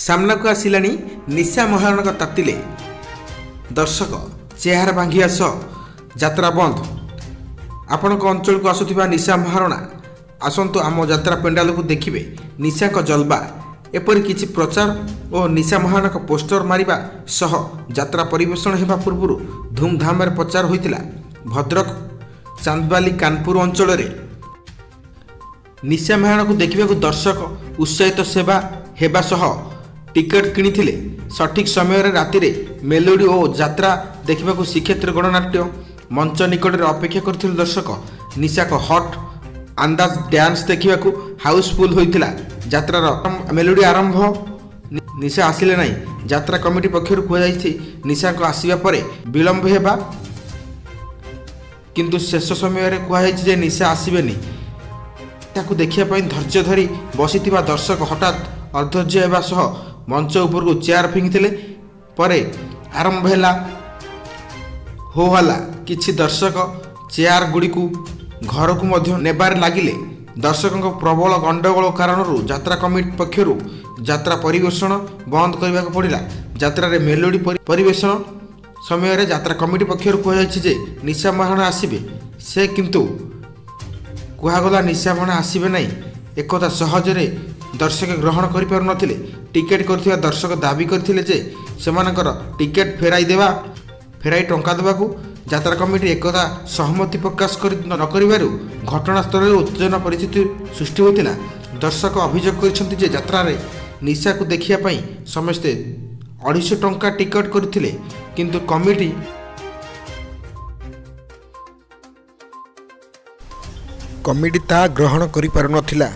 सामना को आसिलानी निशा महारणक तातिले दर्शक चेहार भांगिया सह यात्रा बंद। आपण अंचल को आसुथिबा निशा महारणा आसंतु आम यात्रा पेंडाल को देखिबे निशा को जलवा एपरि किछि प्रचार और निशा महारणक पोस्टर मारिबा सह यात्रा परिवेषण हेबा पूर्व धूमधाम प्रचार होइतिला। भद्रक चांदबाली कानपुर अंचल रे निशा महारण को देखा दर्शक उत्साहित सेवा हेबा सह टिकट किनिथिले। सठिक समय राति मेलोडी और यात्रा देखा श्रीक्षेत्र गणनाट्य मंच निकट में अपेक्षा करथिले दर्शक। निशा को हट अंदाज डांस देखा हाउसफुल होइतिला। यात्रार मेलोडी आरंभ निशा आसिले नहीं। यात्रा कमिटी पक्षर कहुई निशा को आसवा पर विलंब हेबा किंतु शेष समय कहुई निशा आसबेनी। ताकू देखिया धैर्य धरी बसी दर्शक हठात अधैर्य होगा सह मंच उपर को चेयर फिंगिथिले। परे आरंभ है हो हला। किछि दर्शक चेयर गुड़ी को घर को मध्य नेबार लागिले। दर्शकों प्रबल गंडगोल कारण यात्रा कमिटी पक्षर यात्रा परिवेषण बंद करने को पड़ा। यात्रा रे मेलोडी परिवेषण समय यात्रा कमिटी पक्षर कहुई निशा महारण आसबे से किंतु कहगला निशा महारण आसबे नहीं। एक सहजरे दर्शक ग्रहण करें। टिकेट कर दर्शक दाबी करथिले जे सेमानकर टिकेट फेराई टंका देवाकू यात्रा कमिटी एकदा सहमति प्रकाश न करिबारु घटनास्थल में उत्तेजना परिस्थिति सृष्टि होता। दर्शक अभियोग कर यात्रा रे निशा को देखिया समस्ते 250 टंका टिकट करथिले किंतु कमिटी ता ग्रहण करि पारु नथिला।